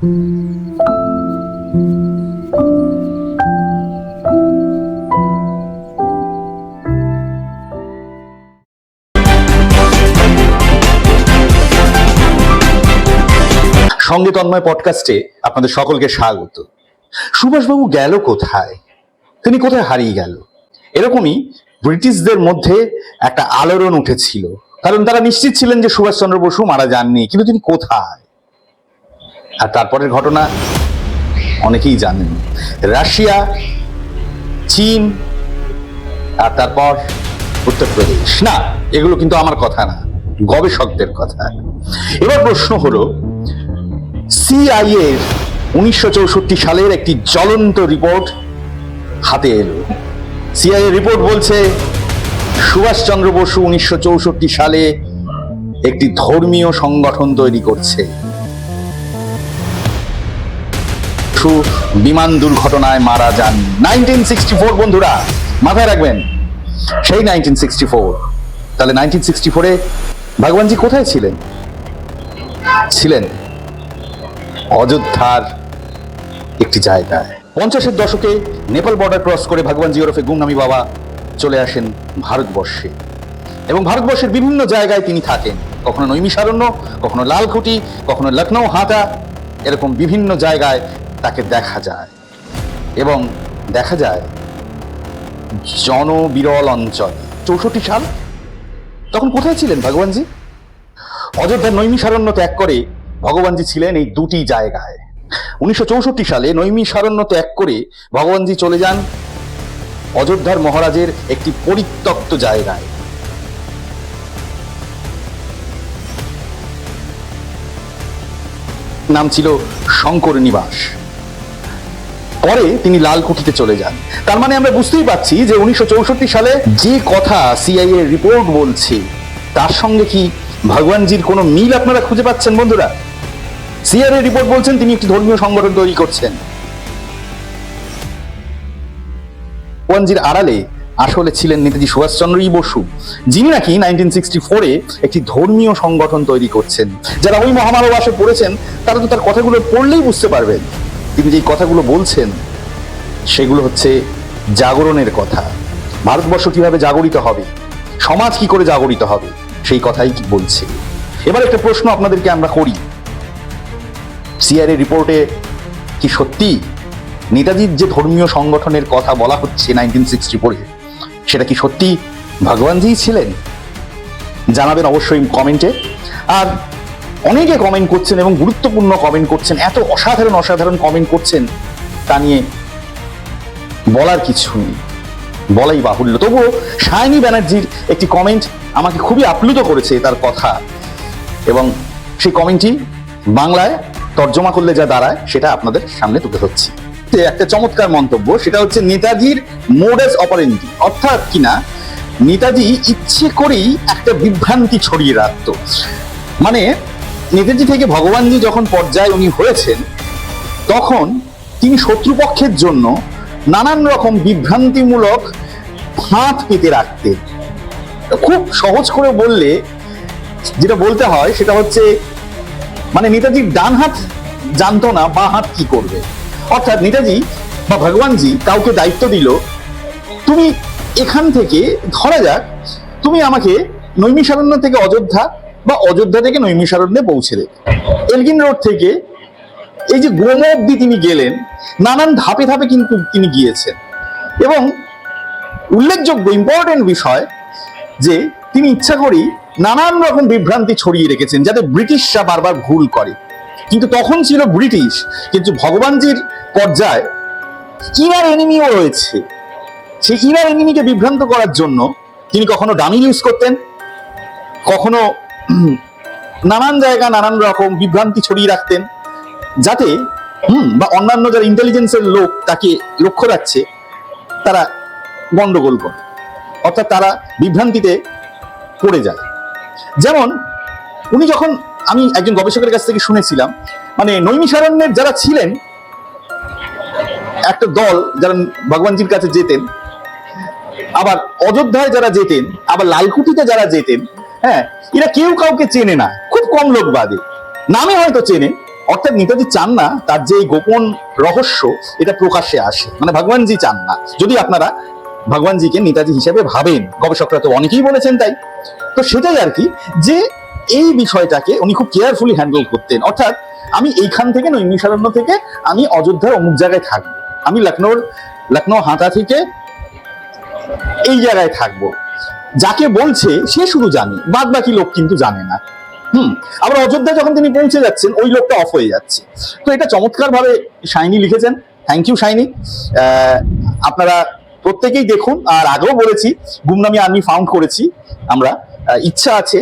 সঙ্গে তন্ময় পডকাস্টে আপনাদের সকলকে স্বাগত। সুভাষবাবু গেল কোথায়? তিনি কোথায় হারিয়ে গেল? এরকমই ব্রিটিশদের মধ্যে একটা আলোড়ন উঠেছিল, কারণ তারা নিশ্চিত ছিলেন যে সুভাষচন্দ্র বসু মারা যাননি, কিন্তু তিনি কোথায়। আর তারপরের ঘটনা অনেকেই জানেন। রাশিয়া, চীন, আর তারপর উত্তরপ্রদেশ। না, এগুলো কিন্তু আমার কথা না, গবেষকদের কথা। এবার প্রশ্ন হলো, সিআইএ 1964 সালের একটি জ্বলন্ত রিপোর্ট হাতে এলো। সিআইএ রিপোর্ট বলছে সুভাষচন্দ্র বসু 1964 সালে একটি ধর্মীয় সংগঠন তৈরি করছে। বিমান দুর্ঘটনায় মারা যান 1964। বন্ধুরা মাথায় রাখবেন, সেই 1964। তাহলে 1964-এ ভগবানজি কোথায় ছিলেন? ছিলেন অযোধ্যার একটি জায়গায়। 50-এর দশকে নেপাল বর্ডার ক্রস করে ভগবানজি ওরফে গুমনামি বাবা চলে আসেন ভারতবর্ষে, এবং ভারতবর্ষের বিভিন্ন জায়গায় তিনি থাকেন। কখনো নৈমিষারণ্য, কখনো লালকুটি, কখনো লখনৌ হাটা, এরকম বিভিন্ন জায়গায় তাকে দেখা যায়। এবং দেখা যায় জনবিরল অঞ্চল। 64 সাল, তখন কোথায় ছিলেন ভগবানজি? অযোধ্যার নৈমিষারণ্য ত্যাগ করে ভগবানজি ছিলেন এই দুটি জায়গায়। 1964 সালে নৈমিষারণ্য ত্যাগ করে ভগবানজি চলে যান অযোধ্যার মহারাজের একটি পরিত্যক্ত জায়গায়। নাম ছিল শঙ্কর নিবাস। পরে তিনি লালকুঠিতে চলে যান। তার মানে আমরা বুঝতেই পারছি যে 1964 সালে যে কথা সিআইএ রিপোর্ট বলছে, তার সঙ্গে কি ভগবানজির কোনো মিল আপনারা খুঁজে পাচ্ছেন বন্ধুরা? সিআইএ রিপোর্ট বলছেন তিনি একটি ধর্মীয় সংগঠন তৈরি করছেন। ভগবানজির আড়ালে আসলে ছিলেন নেতাজি সুভাষচন্দ্র বসু, যিনি নাকি 1964-এ একটি ধর্মীয় সংগঠন তৈরি করছেন। যারা ওই মহামানবাসে পড়েছেন তারা তো তার কথাগুলো পড়লেই বুঝতে পারবেন তিনি যে কথাগুলো বলছেন সেগুলো হচ্ছে জাগরণের কথা। ভারতবর্ষ কিভাবে জাগরিত হবে, সমাজ কি করে জাগরিত হবে, সেই কথাই কি বলছে। এবার একটা প্রশ্ন আপনাদেরকে আমরা করি, সিআইএ রিপোর্টে কি সত্যি নেতাজির যে ধর্মীয় সংগঠনের কথা বলা হচ্ছে 1964-এ, সেটা কি সত্যি ভগবানজি ছিলেন? জানাবেন অবশ্যই কমেন্টে। আর অনেকে কমেন্ট করছেন এবং গুরুত্বপূর্ণ কমেন্ট করছেন, এত অসাধারণ অসাধারণ কমেন্ট করছেন, তা নিয়ে বলার কিছু নেই, বলাই বাহুল্য। তবুও সায়নী ব্যানার্জির একটি কমেন্ট আমাকে খুবই আপ্লুত করেছে তার কথা, এবং সেই কমেন্টটি বাংলায় তর্জমা করলে যা দাঁড়ায় সেটা আপনাদের সামনে তুলে ধরছি। একটা চমৎকার মন্তব্য, সেটা হচ্ছে নেতাজির মোডাস অপারেন্ডি, অর্থাৎ কিনা নেতাজি ইচ্ছে করেই একটা বিভ্রান্তি ছড়িয়ে রাখত। মানে নেতাজি থেকে ভগবানজি যখন পর্যায়ে উনি হয়েছেন, তখন তিনি শত্রুপক্ষের জন্য নানান রকম বিভ্রান্তিমূলক ফাঁদ পেতে রাখতেন। খুব সহজ করে বললে যেটা বলতে হয় সেটা হচ্ছে, মানে নেতাজির ডান হাত জানতো না বাঁ হাত কি করবে। অর্থাৎ নেতাজি বা ভগবানজি কাউকে দায়িত্ব দিল, তুমি এখান থেকে, ধরা যাক তুমি আমাকে নৈমিষারণ্য থেকে অযোধ্যা বা অযোধ্যা থেকে নৈমিষারণ্যে পৌঁছে দেবে। এলগিন রোড থেকে এই যে গোম অব্দি তিনি গেলেন, নানান ধাপে ধাপে কিন্তু তিনি গিয়েছেন। এবং উল্লেখযোগ্য ইম্পর্টেন্ট বিষয় যে তিনি ইচ্ছা করেই নানান রকম বিভ্রান্তি ছড়িয়ে রেখেছেন যাতে ব্রিটিশরা বারবার ভুল করে। কিন্তু তখন ছিল ব্রিটিশ, কিন্তু ভগবানজির পর্যায়ে ইনার এনিমিও রয়েছে। সেই ইনার এনিমিকে বিভ্রান্ত করার জন্য তিনি কখনো ডামি ইউজ করতেন, কখনো নানান জায়গা নানান রকম বিভ্রান্তি ছড়িয়ে রাখতেন, যাতে বা অন্যান্য যারা ইন্টেলিজেন্সের লোক তাকে লক্ষ্য রাখছে তারা গন্ডগোল করে, অর্থাৎ তারা বিভ্রান্তিতে পড়ে যায়। যেমন উনি যখন, আমি একজন গবেষকের কাছ থেকে শুনেছিলাম, মানে নৈমিষারণ্যের যারা ছিলেন একটা দল, যারা ভগবানজির কাছে যেতেন, আবার অযোধ্যায় যারা যেতেন, আবার লালকুঠিতে যারা যেতেন, হ্যাঁ, এরা কেউ কাউকে চেনে না, খুব কম লোক বাদে। নামে হয়তো চেনে, অর্থাৎ নেতাজি চান না তার যে এই গোপন রহস্য এটা প্রকাশ্যে আসে, মানে ভগবানজি চান না। যদি আপনারা ভগবানজিকে নেতাজি হিসেবে ভাবেন, গবেষকরা তো অনেকেই বলেছেন তাই। তো সেটাই আর কি, যে এই বিষয়টাকে উনি খুব কেয়ারফুলি হ্যান্ডেল করতেন। অর্থাৎ আমি এইখান থেকে নৈমিষারণ্য থেকে আমি অযোধ্যার অমুক জায়গায় থাকবো, আমি লখনৌ হাতা থেকে এই জায়গায় থাকবো, যাকে বলছে সে শুধু জানে, বাদ বাকি লোক কিন্তু জানে না। আবার অযোধ্যা যখন তিনি পৌঁছে যাচ্ছেন ওই লোকটা অফ হয়ে যাচ্ছে। তো এটা চমৎকার ভাবে শাইনি লিখেছেন। Thank you Shiny. আপনারা প্রত্যেকেই দেখুন। আর আগেও বলেছি গুমনামি আর্মি ফাউন্ড করেছি আমরা। ইচ্ছা আছে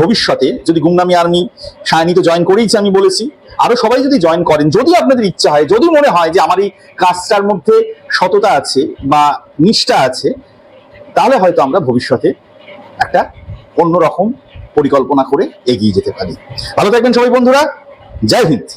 ভবিষ্যতে যদি গুমনামি আর্মি, শাইনি তো জয়েন করেইছে আমি বলেছি, আরো সবাই যদি জয়েন করেন, যদি আপনাদের ইচ্ছা হয়, যদি মনে হয় যে আমার এই কাজটার মধ্যে সততা আছে বা নিষ্ঠা আছে, তাহলে হয়তো আমরা ভবিষ্যতে একটা অন্যরকম পরিকল্পনা করে এগিয়ে যেতে পারি। ভালো থাকবেন সবাই বন্ধুরা। জয় হিন্দ।